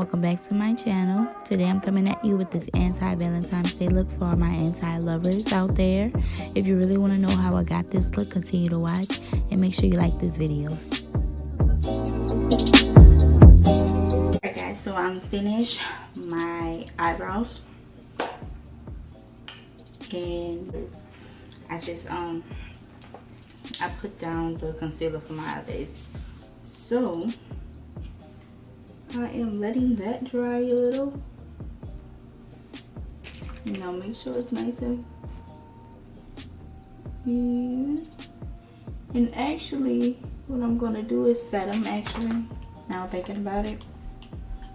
welcome back to my channel. Today I'm coming at you with this anti-Valentine's Day look for my anti-lovers out there. If you really want to know how I got this look, continue to watch and make sure you like this video. Alright guys, so I'm finished my eyebrows and I just I put down the concealer for my eyelids. So I am letting that dry a little. You know, make sure it's nice and and actually what I'm gonna do is set them. Actually, now thinking about it,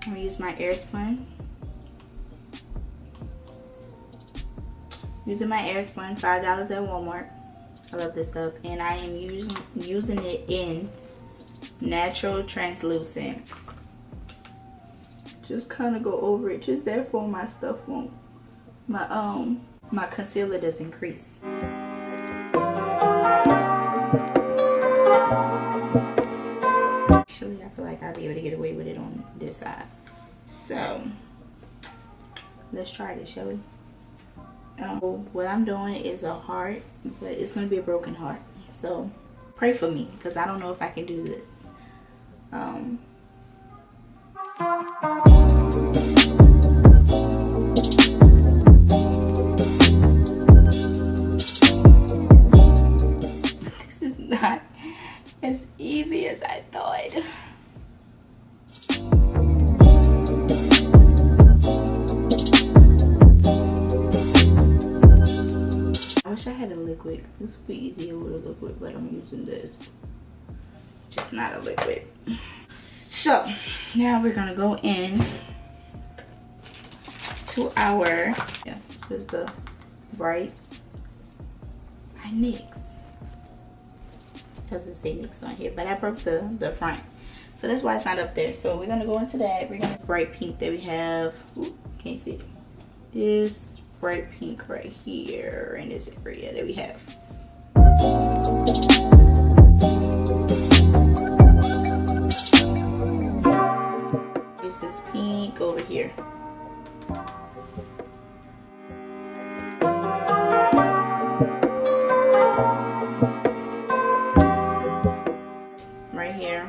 I'm gonna use my Airspun. Using my Airspun, $5 at Walmart. I love this stuff, and I am using it in natural translucent. Just kind of go over it, just therefore my stuff won't, my concealer doesn't crease. Actually, I feel like I'll be able to get away with it on this side. So let's try this, shall we? What I'm doing is a heart, but it's gonna be a broken heart. So pray for me, because I don't know if I can do this. This is not as easy as I thought. I wish I had a liquid. This would be easier with a liquid, but I'm using this. Just not a liquid. So now we're gonna go in to our, this is the Brights by Nyx. Doesn't say Nyx on here, but I broke the front, so that's why it's not up there. So we're gonna go into that. We're gonna bright pink that we have. Ooh, can't see it. This bright pink right here in this area that we have. Use this pink over here. Right here.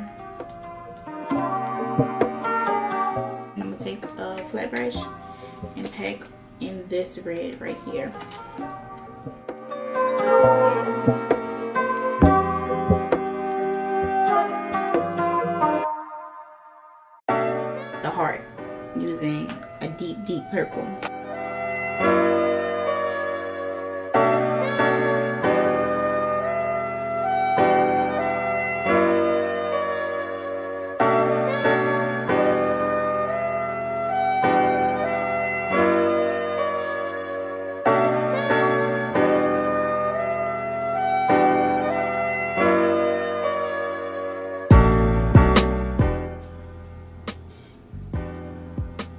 And I'm gonna take a flat brush and pack in this red right here. The heart using a deep purple.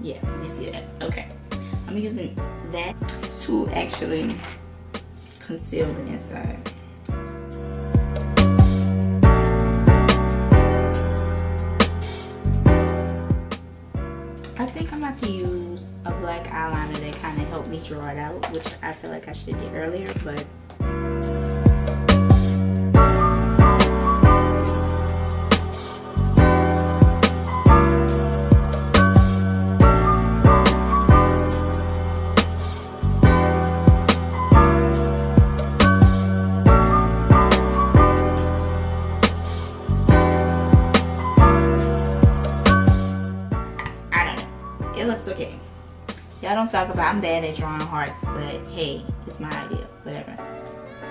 Yeah, you see that? Okay. I'm using that to actually conceal the inside. I think I'm about to use a black eyeliner that kind of helped me draw it out, which I feel like I should have did earlier, but it looks okay. Y'all don't talk about I'm bad at drawing hearts, but hey, it's my idea, whatever.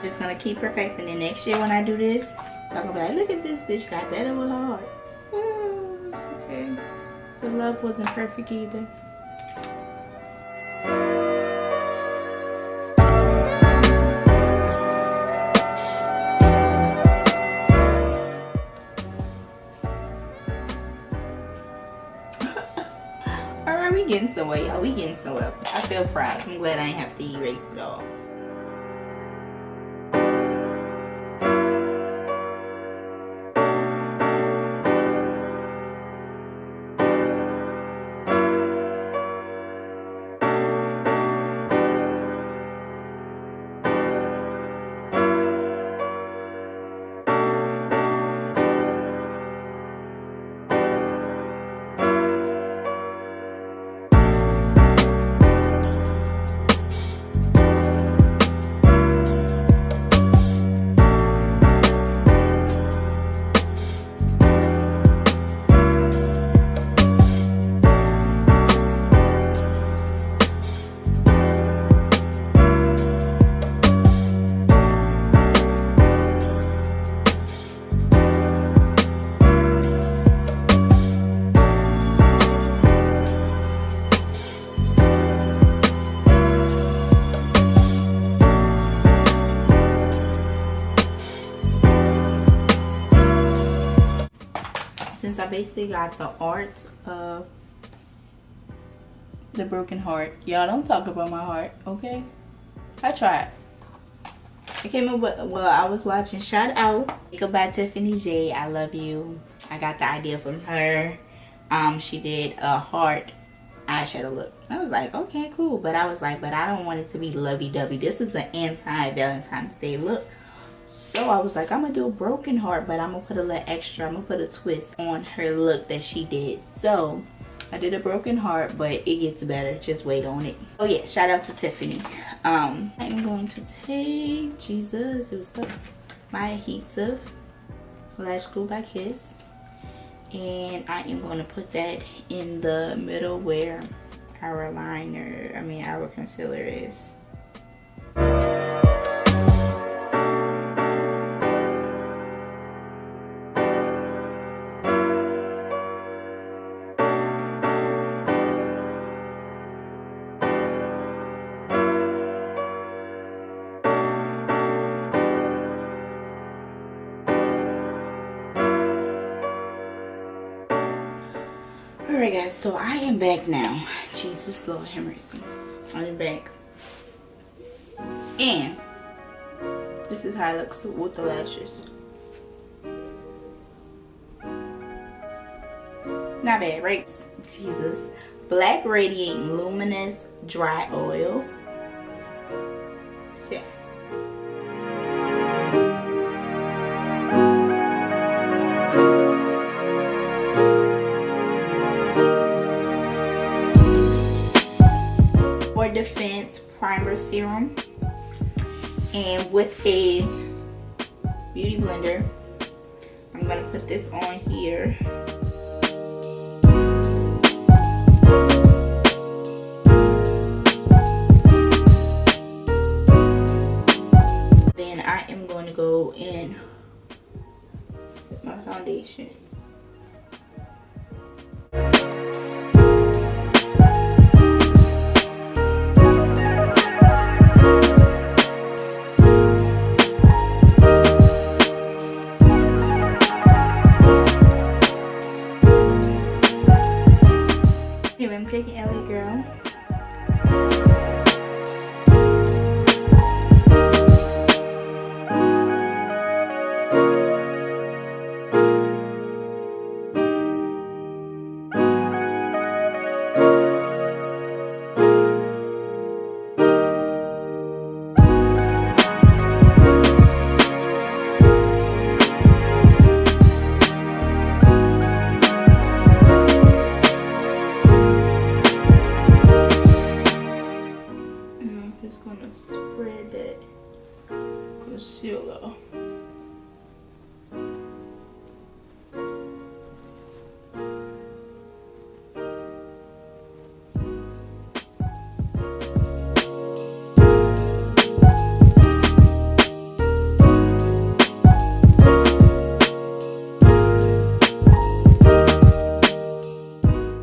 Just gonna keep perfecting it. Next year when I do this, y'all gonna be like, look at this bitch got better with her heart. Oh, it's okay. The love wasn't perfect either. Alright, we getting somewhere, y'all. We getting somewhere. I feel proud. I'm glad I ain't have to erase it all. basically got the art of the broken heart. Y'all don't talk about my heart, okay? I tried. I came up with, well, I was watching Shout Out, Makeup by Tiffany J. I love you. I got the idea from her. She did a heart eyeshadow look. I was like, okay, cool. But I was like, but I don't want it to be lovey-dovey. This is an anti-Valentine's Day look. So I was like, I'm gonna do a broken heart, but I'm gonna put a little extra. I'm gonna put a twist on her look that she did. So I did a broken heart, but it gets better. Just wait on it. Oh yeah, shout out to Tiffany. I'm going to take, Jesus, it was tough, my adhesive, Lash Glue by Kiss. And I am going to put that in the middle where our liner, our concealer is. Alright guys, so I am back now. Jesus, Lord have mercy. I am back. And this is how it looks with the lashes. Not bad, right? Jesus. Black Radiating Luminous Dry Oil. So, yeah. Defense Primer Serum, and with a beauty blender I'm going to put this on here. Then I am going to go in with my foundation. I'm taking LA Girl. Spread that concealer.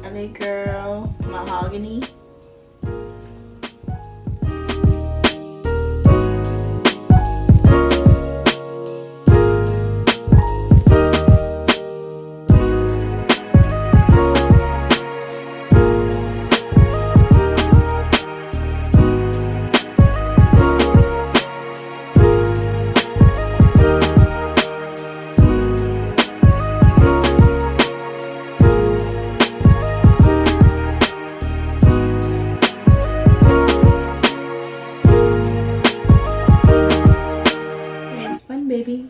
LA Girl Mahogany. Baby,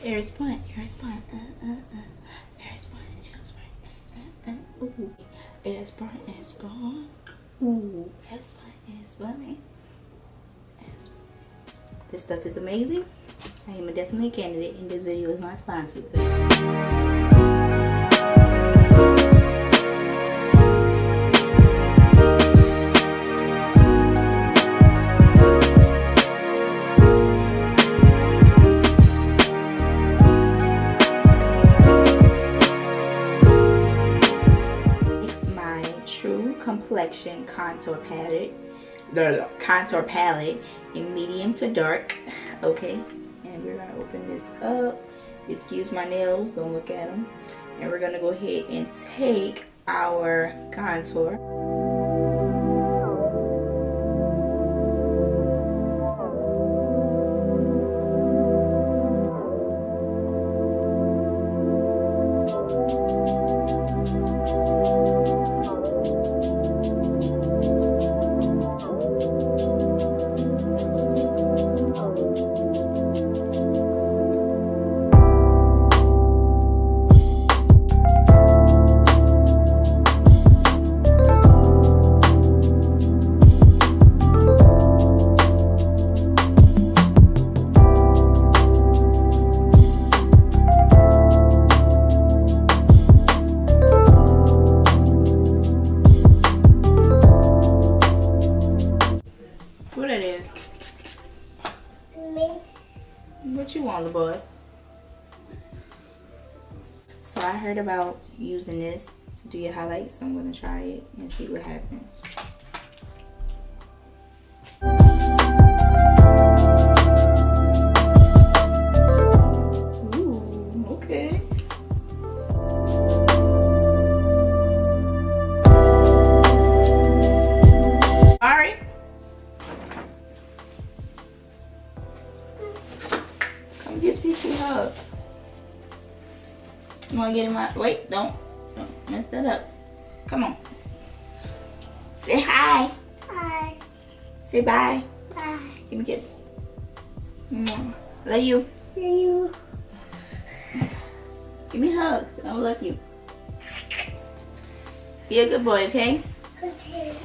Airspun, Airspun, Airspun, ooh, Airspun, Airspun, ooh, Airspun. This stuff is amazing. I am definitely a candidate, and this video is not sponsored. Complexion contour palette in medium to dark. Okay, and we're gonna open this up. Excuse my nails, don't look at them. And we're gonna go ahead and take our contour. What it is? Me. What you want, little boy? So I heard about using this to do your highlights, so I'm gonna try it and see what happens. Ooh, okay. Alright. Come give Cece a hug. You wanna get in my wait, don't mess that up. Come on. Say hi. Hi. Say bye. Bye. Give me a kiss. Mwah. Love you. See you. Give me hugs. I love you. Be a good boy, okay? Okay.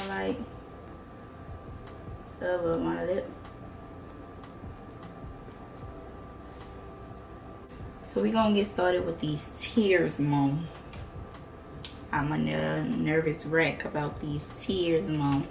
I like over my lip. So we're gonna get started with these tears, Mom. I'm a nervous wreck about these tears, Mom.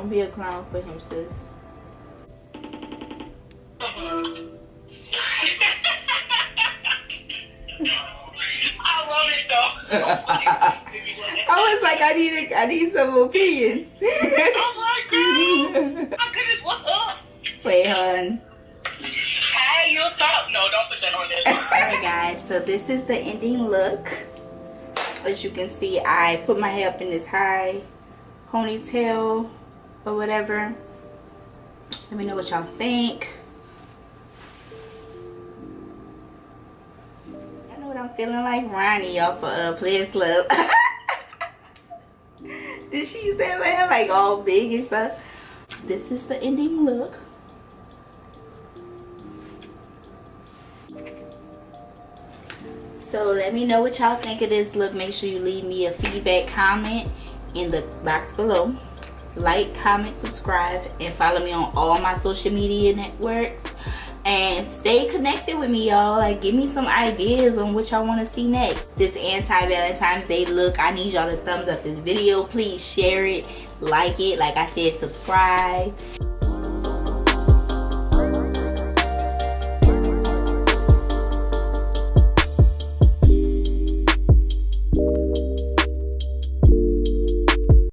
Be a clown for him, sis. I love it though. I was like, I need some opinions. Oh my god. My goodness, what's up? Wait, hon. Hey, you'll talk. No, don't put that on there. Alright guys, so this is the ending look. As you can see, I put my hair up in this high ponytail or whatever. Let me know what y'all think. I know what I'm feeling like Ronnie off of Players Club. Did she say my hair like all big and stuff? This is the ending look. So let me know what y'all think of this look. Make sure you leave me a feedback comment in the box below. Like, comment, subscribe, and follow me on all my social media networks. And stay connected with me, y'all. Like, give me some ideas on what y'all want to see next. This anti-Valentine's Day look, I need y'all to thumbs up this video. Please share it, like it. Like I said, subscribe.